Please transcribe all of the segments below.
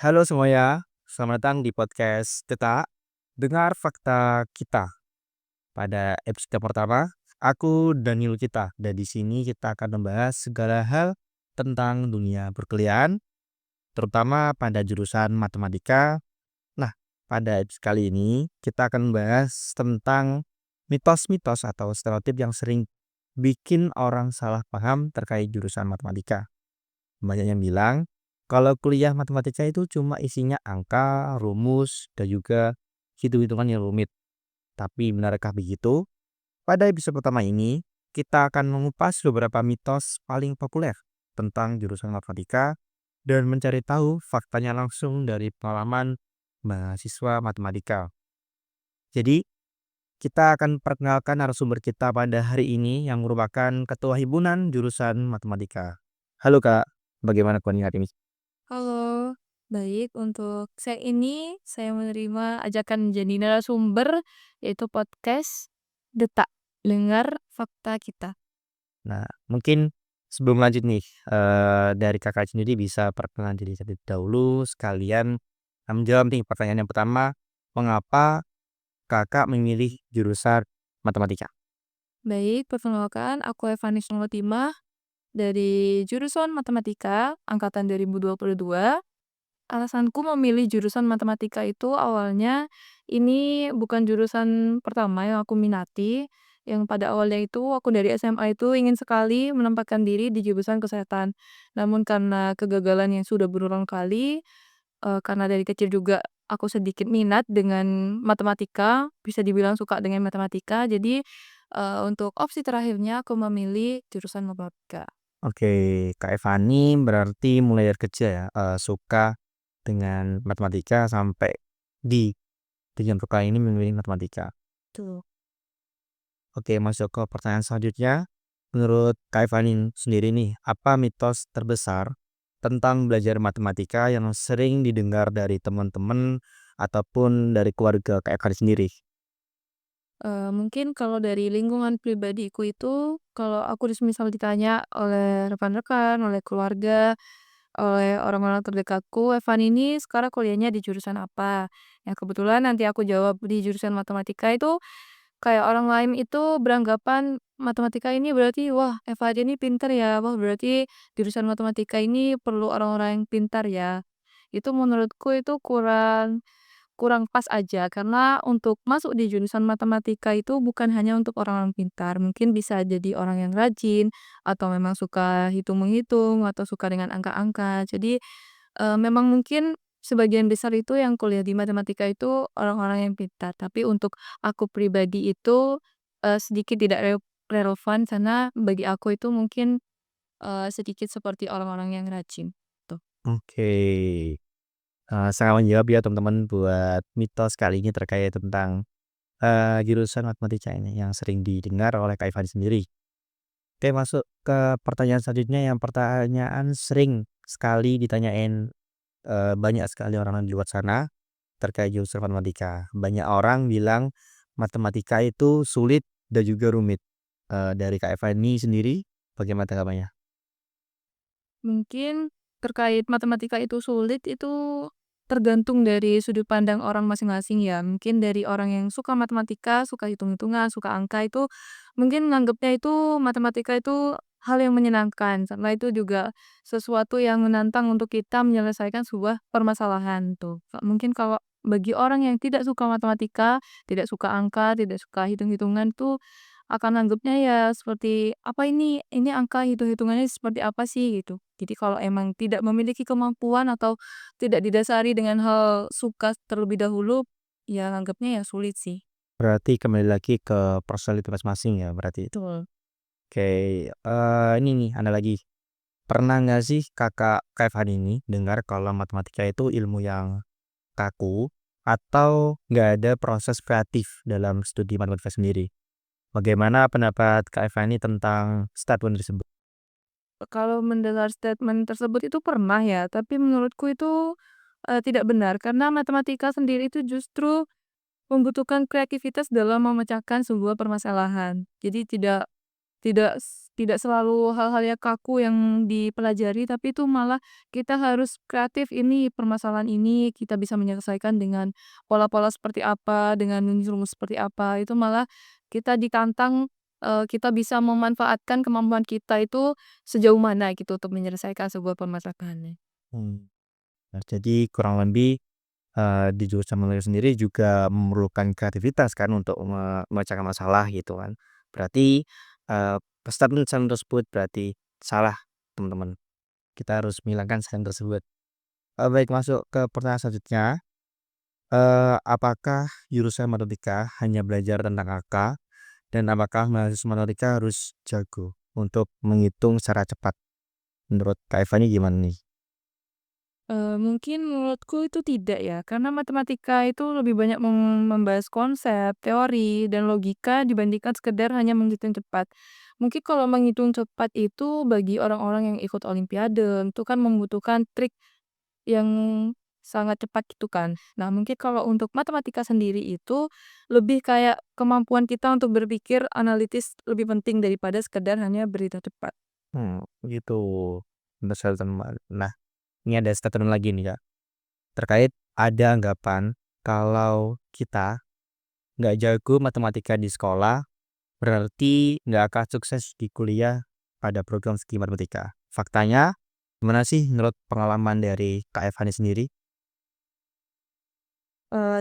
Halo semuanya, selamat datang di podcast Teta, dengar fakta kita. Pada episode pertama, aku Daniel kita dan di sini kita akan membahas segala hal tentang dunia perkuliahan, terutama pada jurusan matematika. Nah, pada episode kali ini kita akan membahas tentang mitos-mitos atau stereotip yang sering bikin orang salah paham terkait jurusan matematika. Banyak yang bilang kalau kuliah matematika itu cuma isinya angka, rumus, dan juga hitung-hitungan yang rumit. Tapi benarkah begitu? Pada episode pertama ini, kita akan mengupas beberapa mitos paling populer tentang jurusan matematika dan mencari tahu faktanya langsung dari pengalaman mahasiswa matematika. Jadi, kita akan perkenalkan narasumber kita pada hari ini yang merupakan Ketua Himpunan Jurusan Matematika. Halo Kak, bagaimana kabarnya hari ini? Halo, baik untuk saya ini saya menerima ajakan menjadi narasumber yaitu podcast Detak, dengar fakta kita. Nah, mungkin sebelum lanjut nih, dari Kakak sendiri bisa perkenalan diri terlebih dahulu sekalian, menjawab nih pertanyaan yang pertama, mengapa Kakak memilih jurusan matematika? Baik, perkenalkan aku Evani Timah dari jurusan Matematika angkatan 2022. Alasanku memilih jurusan matematika itu awalnya ini bukan jurusan pertama yang aku minati, yang pada awalnya itu aku dari SMA itu ingin sekali menempatkan diri di jurusan kesehatan. Namun karena kegagalan yang sudah berulang kali, karena dari kecil juga aku sedikit minat dengan matematika, bisa dibilang suka dengan matematika, jadi, untuk opsi terakhirnya aku memilih jurusan matematika. Oke, Kak Evani berarti mulai dari kecil ya, suka dengan matematika sampai di jenjang perkuliahan ini memilih matematika. Tuh. Oke, masuk ke pertanyaan selanjutnya. Menurut Kak Evanin sendiri nih, apa mitos terbesar tentang belajar matematika yang sering didengar dari teman-teman ataupun dari keluarga Kak Evanin sendiri? Mungkin kalau dari lingkungan pribadiku itu, kalau aku misal ditanya oleh rekan-rekan, oleh keluarga, oleh orang-orang terdekatku, "Evan ini sekarang kuliahnya di jurusan apa?" Ya kebetulan nanti aku jawab di jurusan matematika itu, kayak orang lain itu beranggapan matematika ini berarti, "Wah, Eva aja ini pinter ya, wah berarti jurusan matematika ini perlu orang-orang yang pintar ya." Itu menurutku itu kurang Kurang pas aja, karena untuk masuk di jurusan matematika itu bukan hanya untuk orang-orang pintar, mungkin bisa jadi orang yang rajin, atau memang suka hitung-menghitung, atau suka dengan angka-angka. Jadi, memang mungkin sebagian besar itu yang kuliah di matematika itu orang-orang yang pintar, tapi untuk aku pribadi itu, sedikit tidak relevan karena bagi aku itu mungkin, sedikit seperti orang-orang yang rajin, tuh. Oke, sangat menjawab ya teman-teman buat mitos kali ini terkait tentang jurusan matematika ini yang sering didengar oleh Kak Evanin sendiri. Oke, masuk ke pertanyaan selanjutnya yang pertanyaan sering sekali ditanyain banyak sekali orang di luar sana terkait jurusan matematika. Banyak orang bilang matematika itu sulit dan juga rumit. Dari Kak Evani sendiri bagaimana tanggapannya? Mungkin terkait matematika itu sulit, itu tergantung dari sudut pandang orang masing-masing ya. Mungkin dari orang yang suka matematika, suka hitung-hitungan, suka angka itu mungkin menganggapnya itu matematika itu hal yang menyenangkan, karena itu juga sesuatu yang menantang untuk kita menyelesaikan sebuah permasalahan tuh. Mungkin kalau bagi orang yang tidak suka matematika, tidak suka angka, tidak suka hitung-hitungan tuh akan anggapnya ya seperti, "Apa ini angka hitung-hitungannya seperti apa sih?" Gitu. Jadi kalau emang tidak memiliki kemampuan atau tidak didasari dengan hal suka terlebih dahulu, ya anggapnya ya sulit sih. Berarti kembali lagi ke personalitas masing-masing ya berarti itu. Betul. Oke, ini nih ada lagi. Pernah nggak sih Kak Evani ini dengar kalau matematika itu ilmu yang kaku atau nggak ada proses kreatif dalam studi matematika sendiri? Bagaimana pendapat Kak Evani tentang statement tersebut? Kalau mendengar statement tersebut itu pernah ya, tapi menurutku itu, tidak benar karena matematika sendiri itu justru membutuhkan kreativitas dalam memecahkan sebuah permasalahan. Jadi tidak Tidak selalu hal-hal yang kaku yang dipelajari, tapi itu malah kita harus kreatif, ini permasalahan ini kita bisa menyelesaikan dengan pola-pola seperti apa, dengan rumus seperti apa, itu malah kita ditantang, kita bisa memanfaatkan kemampuan kita itu sejauh mana gitu untuk menyelesaikan sebuah permasalahan. Mmm, nah jadi kurang lebih, di jurusan Manajemen sendiri juga memerlukan kreativitas kan untuk memecahkan masalah gitu kan. Berarti, statement tersebut berarti salah teman-teman. Kita harus menghilangkan statement tersebut. Baik masuk ke pertanyaan selanjutnya, apakah jurusan matematika hanya belajar tentang angka dan apakah mahasiswa matematika harus jago untuk menghitung secara cepat? Menurut Kak Eva ini gimana nih? Mungkin menurutku itu tidak ya, karena matematika itu lebih banyak membahas konsep, teori, dan logika dibandingkan sekedar hanya menghitung cepat. Mungkin kalau menghitung cepat itu bagi orang-orang yang ikut olimpiade, itu kan membutuhkan trik yang sangat cepat gitu kan. Nah, mungkin kalau untuk matematika sendiri itu lebih kayak kemampuan kita untuk berpikir analitis lebih penting daripada sekedar hanya berita cepat. Gitu. Benar sekali teman. Nah, ini ada statement lagi nih Kak, terkait ada anggapan kalau kita nggak jago matematika di sekolah, berarti nggak akan sukses di kuliah pada program studi matematika. Faktanya, gimana sih menurut pengalaman dari Kak Eva ini sendiri?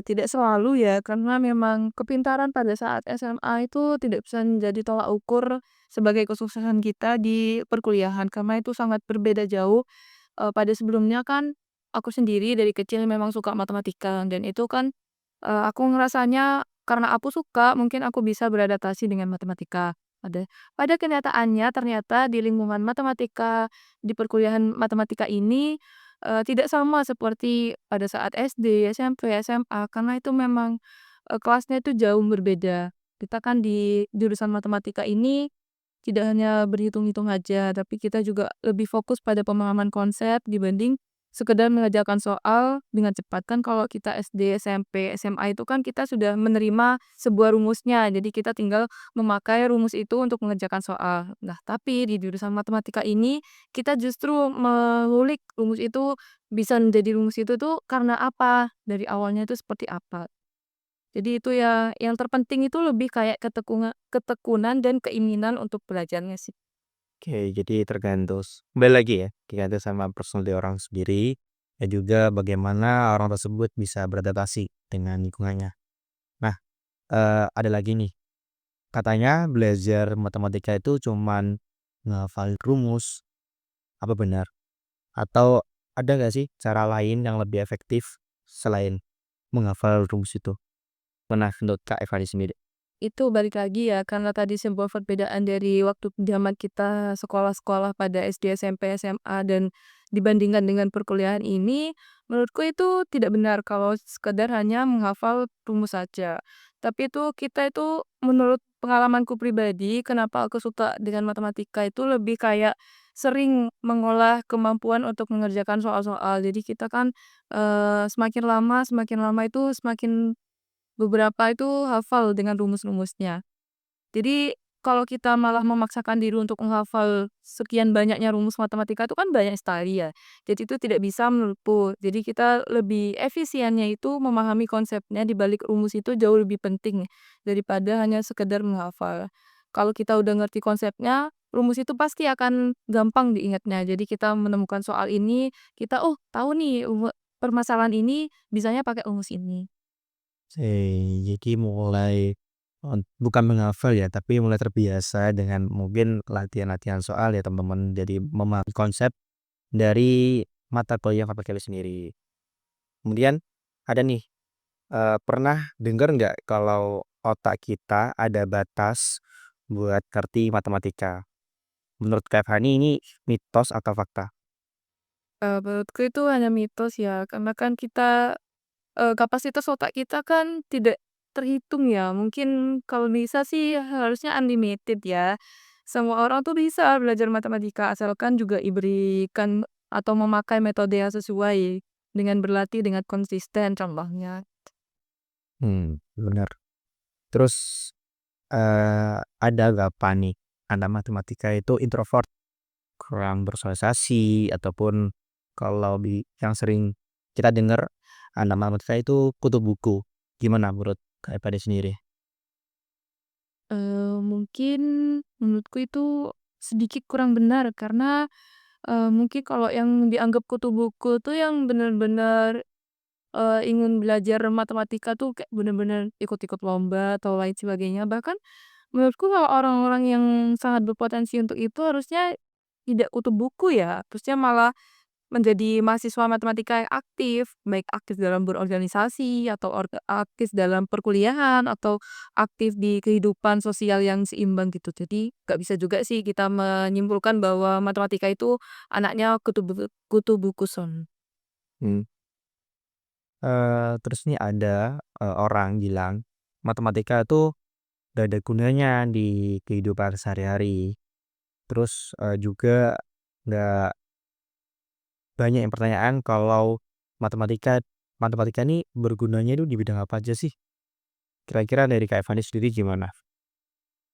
Tidak selalu ya, karena memang kepintaran pada saat SMA itu tidak bisa menjadi tolak ukur sebagai kesuksesan kita di perkuliahan, karena itu sangat berbeda jauh. Pada sebelumnya kan aku sendiri dari kecil memang suka matematika dan itu kan, aku ngerasanya karena aku suka mungkin aku bisa beradaptasi dengan matematika. Pada kenyataannya ternyata di lingkungan matematika, di perkuliahan matematika ini tidak sama seperti pada saat SD, SMP, SMA, karena itu memang, kelasnya itu jauh berbeda. Kita kan di jurusan matematika ini tidak hanya berhitung-hitung aja, tapi kita juga lebih fokus pada pemahaman konsep dibanding sekedar mengerjakan soal dengan cepat. Kan kalau kita SD, SMP, SMA itu kan kita sudah menerima sebuah rumusnya, jadi kita tinggal memakai rumus itu untuk mengerjakan soal. Nah, tapi di jurusan matematika ini kita justru mengulik rumus itu bisa menjadi rumus itu tuh karena apa, dari awalnya itu seperti apa. Jadi itu ya, yang terpenting itu lebih kayak ketekunan dan keinginan untuk belajarnya sih. Oke, jadi tergantung kembali lagi ya, tergantung sama personality orang sendiri dan juga bagaimana orang tersebut bisa beradaptasi dengan lingkungannya. Nah, ada lagi nih, katanya belajar matematika itu cuman ngafalin rumus, apa benar? Atau ada nggak sih cara lain yang lebih efektif selain menghafal rumus itu? Pernah menurut Kak Eva sendiri? Itu balik lagi ya, karena tadi sebuah perbedaan dari waktu zaman kita sekolah-sekolah pada SD, SMP, SMA, dan dibandingkan dengan perkuliahan ini, menurutku itu tidak benar kalau sekedar hanya menghafal rumus saja. Tapi itu kita itu menurut pengalamanku pribadi, kenapa aku suka dengan matematika itu lebih kayak sering mengolah kemampuan untuk mengerjakan soal-soal. Jadi kita kan semakin lama itu semakin beberapa itu hafal dengan rumus-rumusnya. Jadi, kalau kita malah memaksakan diri untuk menghafal sekian banyaknya rumus matematika itu kan banyak sekali ya. Jadi itu tidak bisa menurutku. Jadi kita lebih efisiennya itu memahami konsepnya di balik rumus itu jauh lebih penting daripada hanya sekedar menghafal. Kalau kita udah ngerti konsepnya, rumus itu pasti akan gampang diingatnya. Jadi kita menemukan soal ini, kita, "Oh, tahu nih permasalahan ini bisanya pakai rumus ini." Jadi mulai, bukan menghafal ya, tapi mulai terbiasa dengan mungkin latihan-latihan soal ya teman-teman. Jadi memahami konsep dari mata kuliah yang Kakak pilih sendiri. Kemudian ada nih, pernah dengar nggak kalau otak kita ada batas buat ngerti matematika? Menurut Kak Fani ini mitos atau fakta? Menurutku itu hanya mitos ya, karena kan kita kapasitas otak kita kan tidak terhitung ya, mungkin kalau bisa sih harusnya unlimited ya. Semua orang tuh bisa belajar matematika asalkan juga diberikan atau memakai metode yang sesuai dengan berlatih dengan konsisten contohnya. Bener. Terus, ada nggak nih anak matematika itu introvert, kurang bersosialisasi, ataupun kalau yang sering kita dengar anak matematika itu kutu buku. Gimana menurut Kak Eva sendiri? Mungkin menurutku itu sedikit kurang benar karena, mungkin kalau yang dianggap kutu buku tuh yang benar-benar ingin belajar matematika tuh kayak bener-bener ikut-ikut lomba atau lain sebagainya. Bahkan menurutku kalau orang-orang yang sangat berpotensi untuk itu harusnya tidak kutu buku ya, harusnya malah menjadi mahasiswa matematika yang aktif, baik aktif dalam berorganisasi atau aktif dalam perkuliahan atau aktif di kehidupan sosial yang seimbang gitu. Jadi nggak bisa juga sih kita menyimpulkan bahwa matematika itu anaknya kutu buku son. Hmm. Terus nih ada, orang bilang matematika tuh gak ada gunanya di kehidupan sehari-hari. Terus, juga nggak banyak yang pertanyaan kalau matematika matematika ini bergunanya itu di bidang apa aja sih? Kira-kira dari Kak Fani sendiri gimana?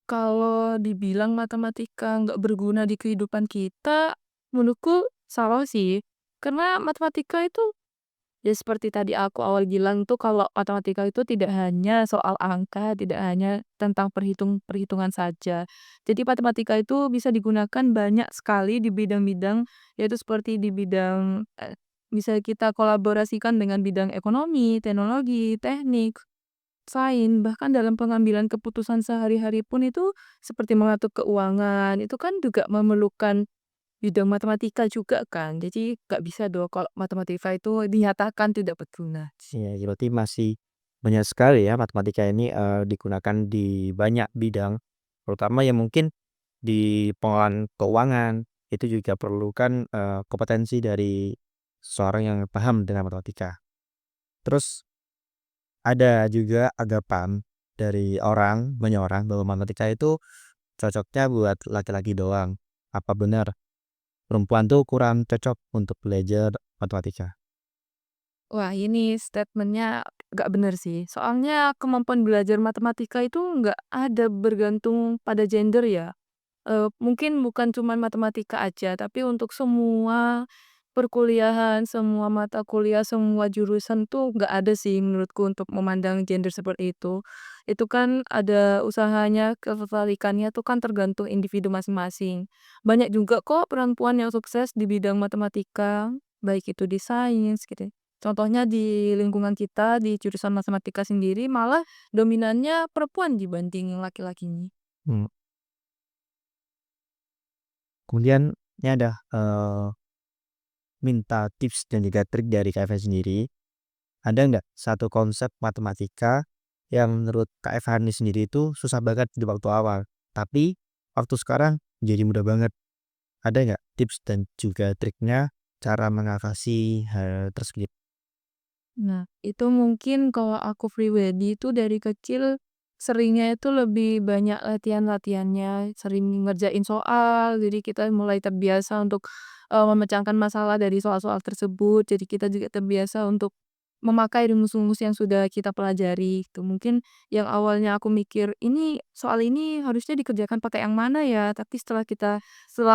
Kalau dibilang matematika nggak berguna di kehidupan kita, menurutku salah sih. Karena matematika itu, ya seperti tadi aku awal bilang tuh kalau matematika itu tidak hanya soal angka, tidak hanya tentang perhitungan saja. Jadi matematika itu bisa digunakan banyak sekali di bidang-bidang, yaitu seperti di bidang, bisa kita kolaborasikan dengan bidang ekonomi, teknologi, teknik, bahkan dalam pengambilan keputusan sehari-hari pun itu seperti mengatur keuangan, itu kan juga memerlukan bidang matematika juga kan. Jadi nggak bisa dong kalau matematika itu dinyatakan tidak berguna. Iya, berarti masih banyak sekali ya matematika ini, digunakan di banyak bidang, terutama ya mungkin di pengelolaan keuangan, itu juga perlukan, kompetensi dari seseorang yang paham dengan matematika. Terus ada juga anggapan dari banyak orang bahwa matematika itu cocoknya buat laki-laki doang. Apa benar perempuan tuh kurang cocok untuk belajar matematika? Wah, ini statementnya nggak bener sih. Soalnya kemampuan belajar matematika itu nggak ada bergantung pada gender ya. Mungkin bukan cuman matematika aja, tapi untuk semua perkuliahan, semua mata kuliah, semua jurusan tuh nggak ada sih menurutku untuk memandang gender seperti itu. Itu kan ada usahanya, ketertarikannya tuh kan tergantung individu masing-masing. Banyak juga kok perempuan yang sukses di bidang matematika, baik itu di sains gitu. Contohnya di lingkungan kita, di jurusan matematika sendiri malah dominannya perempuan dibanding laki-lakinya. Mmm, kemudian ini ada, minta tips dan juga trik dari Kak Eva sendiri. Ada nggak satu konsep matematika yang menurut Kak Eva ini sendiri itu susah banget di waktu awal, tapi waktu sekarang jadi mudah banget? Ada nggak tips dan juga triknya cara mengatasi hal tersebut? Nah, itu mungkin kalau aku pribadi itu dari kecil seringnya itu lebih banyak latihan-latihannya, sering ngerjain soal, jadi kita mulai terbiasa untuk, memecahkan masalah dari soal-soal tersebut, jadi kita juga terbiasa untuk memakai rumus-rumus yang sudah kita pelajari gitu. Mungkin yang awalnya aku mikir, "Ini soal ini harusnya dikerjakan pakai yang mana ya?" Tapi setelah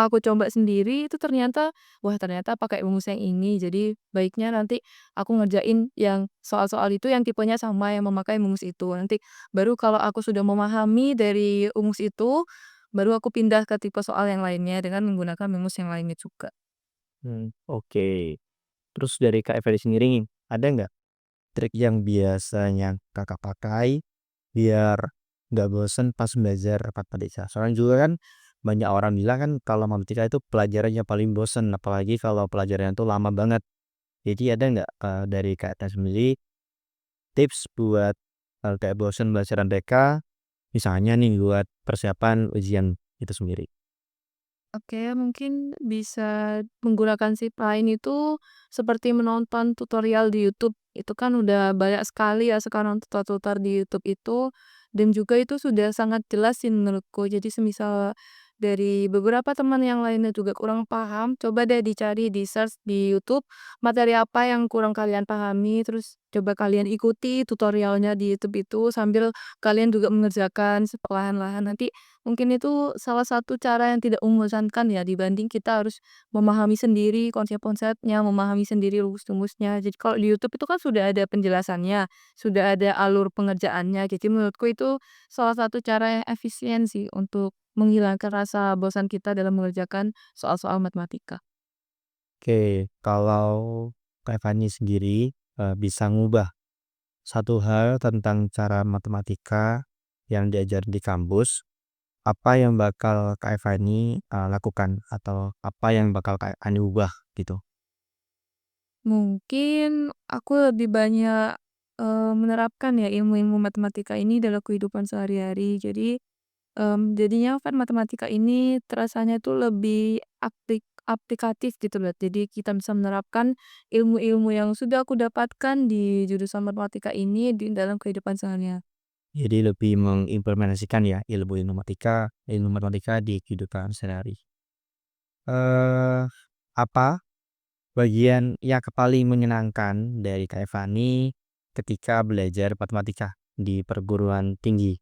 aku coba sendiri itu ternyata, wah ternyata pakai rumus yang ini, jadi baiknya nanti aku ngerjain yang soal-soal itu yang tipenya sama yang memakai rumus itu. Nanti baru kalau aku sudah memahami dari rumus itu, baru aku pindah ke tipe soal yang lainnya dengan menggunakan rumus yang lainnya juga. Oke. Terus dari Kak Eva sendiri nih, ada nggak trik yang biasanya Kakak pakai biar nggak bosen pas belajar matematika? Soalnya juga kan banyak orang bilang kan kalau matematika itu pelajarannya paling bosen, apalagi kalau pelajarannya itu lama banget. Jadi ada nggak, dari Kak Eva sendiri tips buat, kayak bosen belajar MTK, misalnya nih buat persiapan ujian itu sendiri? Oke, mungkin bisa menggunakan shift lain itu seperti menonton tutorial di YouTube. Itu kan udah banyak sekali ya sekarang tutor-tutor di YouTube itu dan juga itu sudah sangat jelas sih menurutku. Jadi semisal dari beberapa teman yang lainnya juga kurang paham, coba deh dicari di search di YouTube, materi apa yang kurang kalian pahami, terus coba kalian ikuti tutorialnya di YouTube itu sambil kalian juga mengerjakan perlahan-lahan. Nanti mungkin itu salah satu cara yang tidak membosankan ya dibanding kita harus memahami sendiri konsep-konsepnya, memahami sendiri rumus-rumusnya. Jadi kalau di YouTube itu kan sudah ada penjelasannya, sudah ada alur pengerjaannya. Jadi menurutku itu salah satu cara yang efisien sih untuk menghilangkan rasa bosan kita dalam mengerjakan soal-soal matematika. Oke, kalau Kak Fani sendiri, bisa ngubah satu hal tentang cara matematika yang diajar di kampus, apa yang bakal Kak Fani, lakukan atau apa yang bakal Kak Fani ubah gitu? Mungkin aku lebih banyak, menerapkan ya ilmu-ilmu matematika ini dalam kehidupan sehari-hari. Jadi, jadinya kan matematika ini terasanya tuh lebih aplikatif gitu loh. Jadi kita bisa menerapkan ilmu-ilmu yang sudah aku dapatkan di jurusan matematika ini di dalam kehidupan seharian. Jadi lebih mengimplementasikan ya ilmu matematika di kehidupan sehari-hari. Eee, apa bagian yang paling menyenangkan dari Kak Fani ketika belajar matematika di perguruan tinggi?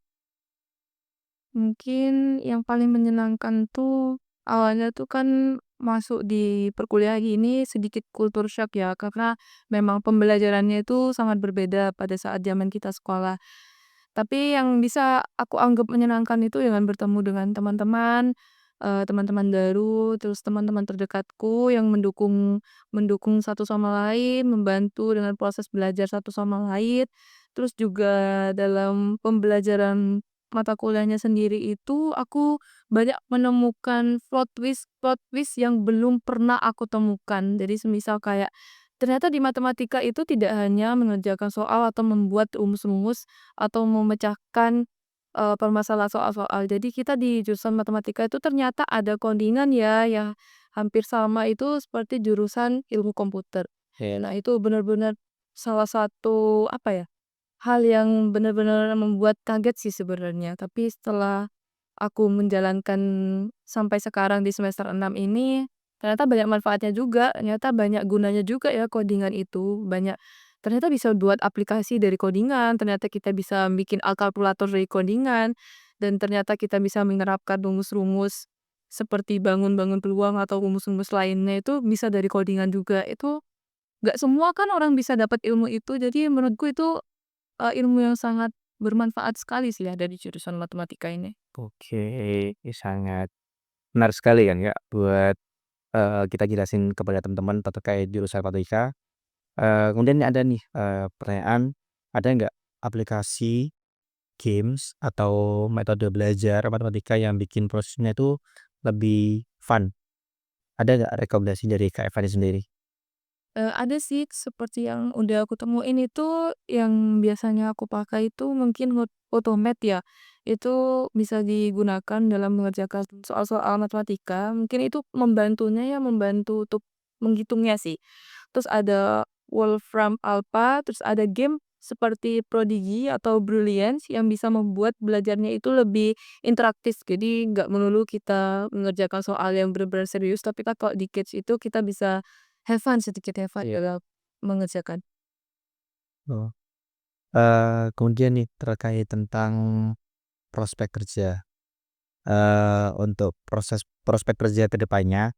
Mungkin yang paling menyenangkan tuh, awalnya tuh kan masuk di perkuliahan ini sedikit culture shock ya, karena memang pembelajarannya itu sangat berbeda pada saat zaman kita sekolah. Tapi yang bisa aku anggap menyenangkan itu dengan bertemu dengan teman-teman, teman-teman baru, terus teman-teman terdekatku yang mendukung mendukung satu sama lain, membantu dengan proses belajar satu sama lain. Terus juga dalam pembelajaran mata kuliahnya sendiri itu aku banyak menemukan plot twist yang belum pernah aku temukan. Jadi semisal kayak, ternyata di matematika itu tidak hanya mengerjakan soal atau membuat rumus-rumus atau memecahkan, permasalahan soal-soal. Jadi kita di jurusan matematika itu ternyata ada codingan ya, yang hampir sama itu seperti jurusan ilmu komputer. Nah itu benar-benar salah satu, apa ya, hal yang benar-benar membuat kaget sih sebenarnya, tapi setelah aku menjalankan sampai sekarang di semester 6 ini, ternyata banyak manfaatnya juga, ternyata banyak gunanya juga ya codingan itu, ternyata bisa buat aplikasi dari codingan, ternyata kita bisa bikin kalkulator dari codingan, dan ternyata kita bisa menerapkan rumus-rumus seperti bangun-bangun peluang atau rumus-rumus lainnya itu bisa dari codingan juga. Itu nggak semua kan orang bisa dapat ilmu itu, jadi menurutku itu ilmu yang sangat bermanfaat sekali sih ya dari jurusan matematika ini. Oke, sangat menarik sekali kan Kak buat, kita jelasin kepada teman-teman terkait jurusan matematika. Kemudian ada nih, pertanyaan, ada nggak aplikasi, games, atau metode belajar matematika yang bikin prosesnya itu lebih fun? Ada nggak rekomendasi dari Kak Fani sendiri? Ada sih seperti yang udah aku temuin itu yang biasanya aku pakai itu mungkin Photomath ya. Itu bisa digunakan dalam mengerjakan soal-soal matematika, mungkin itu membantunya ya, membantu untuk menghitungnya sih. Terus ada Wolfram Alpha, terus ada game seperti Prodigy atau Brilliance yang bisa membuat belajarnya itu lebih interaktif. Jadi nggak melulu kita mengerjakan soal yang benar-benar serius, tapi kan kalau di Kids itu kita bisa sedikit have fun Iya. dalam mengerjakan. Oh, kemudian nih terkait tentang prospek kerja, untuk prospek kerja ke depannya,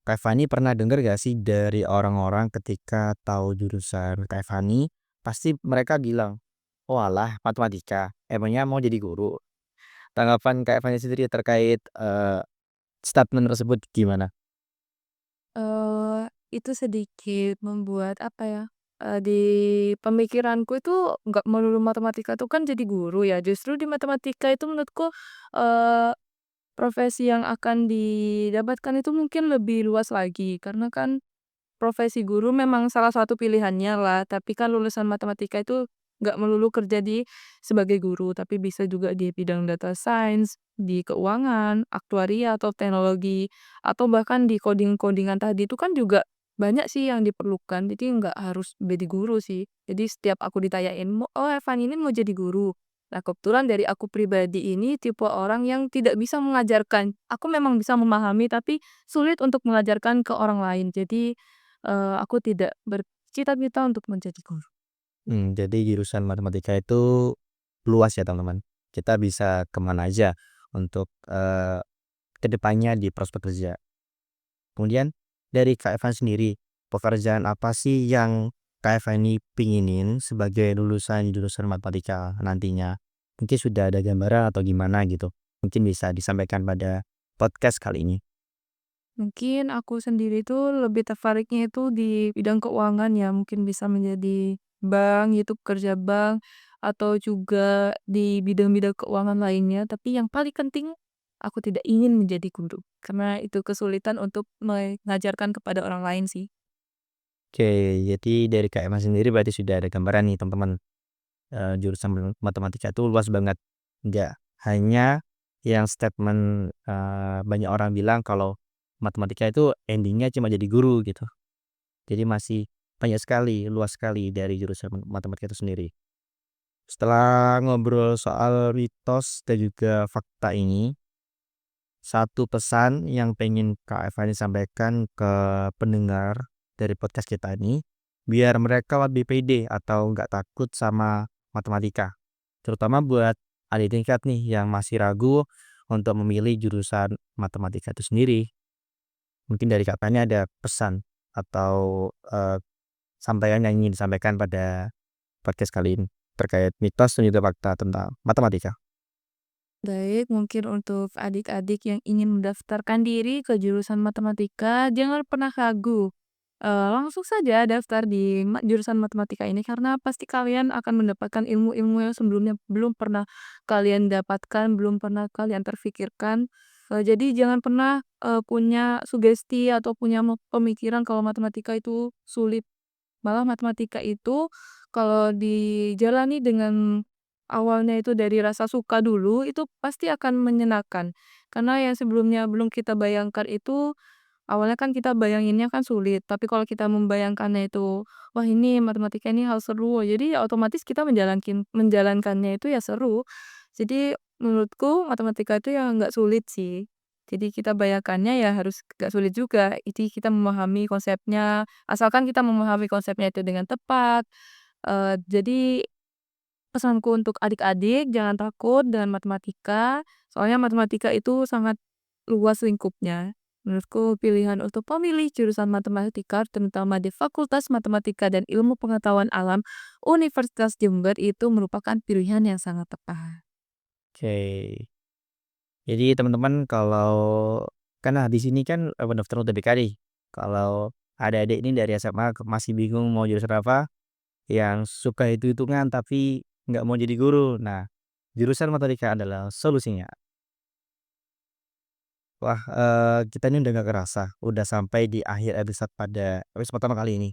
Kak Fani pernah dengar gak sih dari orang-orang ketika tahu jurusan Kak Fani, pasti mereka bilang, "Oalah matematika, emangnya mau jadi guru?" Tanggapan Kak Fani sendiri terkait, statement tersebut gimana? Itu sedikit membuat apa ya, di pemikiranku itu nggak melulu matematika tuh kan jadi guru ya, justru di matematika itu menurutku, eee, profesi yang akan didapatkan itu mungkin lebih luas lagi, karena kan profesi guru memang salah satu pilihannya lah, tapi kan lulusan matematika itu nggak melulu kerja sebagai guru, tapi bisa juga di bidang data science, di keuangan, aktuaria atau teknologi, atau bahkan di coding-codingan tadi itu kan juga banyak sih yang diperlukan, jadi nggak harus jadi guru sih. Jadi setiap aku ditanyain, "Oh Evan ini mau jadi guru?" Nah, kebetulan dari aku pribadi ini tipe orang yang tidak bisa mengajarkan. Aku memang bisa memahami, tapi sulit untuk mengajarkan ke orang lain. Jadi, aku tidak bercita-cita untuk menjadi guru. Jadi jurusan matematika itu luas ya teman-teman. Kita bisa kemana aja untuk, ke depannya di prospek kerja. Kemudian dari Kak Evan sendiri, pekerjaan apa sih yang Kak Evan ini pinginin sebagai lulusan jurusan matematika nantinya? Mungkin sudah ada gambaran atau gimana gitu? Mungkin bisa disampaikan pada podcast kali ini. Mungkin aku sendiri tuh lebih tertariknya itu di bidang keuangan ya, mungkin bisa menjadi bank gitu, pekerja bank, atau juga di bidang-bidang keuangan lainnya. Tapi yang paling penting, aku tidak ingin menjadi guru, karena itu kesulitan untuk mengajarkan kepada orang lain sih. Oke, jadi dari Kak Evan sendiri berarti sudah ada gambaran nih teman-teman. Jurusan matematika itu luas banget. Nggak hanya yang statement, banyak orang bilang kalau matematika itu endingnya cuma jadi guru gitu. Jadi masih banyak sekali, luas sekali dari jurusan matematika itu sendiri. Setelah ngobrol soal mitos dan juga fakta ini, satu pesan yang pengen Kak Eva ini sampaikan ke pendengar dari podcast kita ini, biar mereka lebih pede atau nggak takut sama matematika. Terutama buat adik tingkat nih yang masih ragu untuk memilih jurusan matematika itu sendiri. Mungkin dari Kak Eva ini ada pesan atau sampaian yang ingin disampaikan pada podcast kali ini terkait mitos dan juga fakta tentang matematika. Baik, mungkin untuk adik-adik yang ingin mendaftarkan diri ke jurusan matematika, jangan pernah ragu. Langsung saja daftar di jurusan matematika ini karena pasti kalian akan mendapatkan ilmu-ilmu yang sebelumnya belum pernah kalian dapatkan, belum pernah kalian terfikirkan. Jadi jangan pernah, punya sugesti atau punya pemikiran kalau matematika itu sulit. Malah matematika itu kalau dijalani dengan awalnya itu dari rasa suka dulu, itu pasti akan menyenangkan. Karena yang sebelumnya belum kita bayangkan itu, awalnya kan kita bayanginnya kan sulit, tapi kalau kita membayangkannya itu, "Wah ini matematika ini hal seru," jadi ya otomatis kita menjalankannya itu ya seru. Jadi menurutku matematika itu ya nggak sulit sih. Jadi kita bayangkannya ya harus nggak sulit juga, jadi kita memahami konsepnya, asalkan kita memahami konsepnya itu dengan tepat. Jadi pesanku untuk adik-adik jangan takut dengan matematika, soalnya matematika itu sangat luas lingkupnya. Menurutku pilihan untuk memilih jurusan matematika terutama di Fakultas Matematika dan Ilmu Pengetahuan Alam Universitas Jember itu merupakan pilihan yang sangat tepat. Oke. Jadi teman-teman kalau karena di sini kan, pendaftaran UTBK nih. Kalau adik-adik ini dari SMA masih bingung mau jurusan apa, yang suka hitung-hitungan tapi nggak mau jadi guru. Nah, jurusan matematika adalah solusinya. Wah, kita ini udah nggak kerasa, udah sampai di akhir episode pada episode pertama kali ini.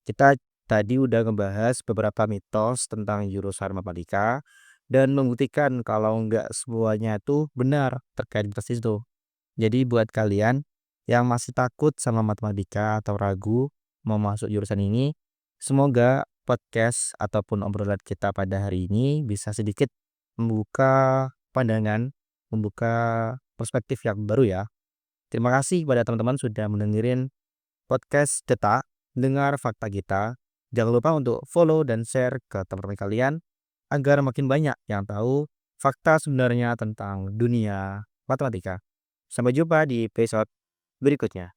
Kita tadi udah ngebahas beberapa mitos tentang jurusan matematika dan membuktikan kalau nggak semuanya itu benar terkait mitos itu. Jadi buat kalian yang masih takut sama matematika atau ragu mau masuk jurusan ini, semoga podcast ataupun obrolan kita pada hari ini bisa sedikit membuka pandangan, membuka perspektif yang baru ya. Terima kasih pada teman-teman sudah mendengarin podcast Detak, dengar fakta kita. Jangan lupa untuk follow dan share ke teman-teman kalian agar makin banyak yang tahu fakta sebenarnya tentang dunia matematika. Sampai jumpa di episode berikutnya.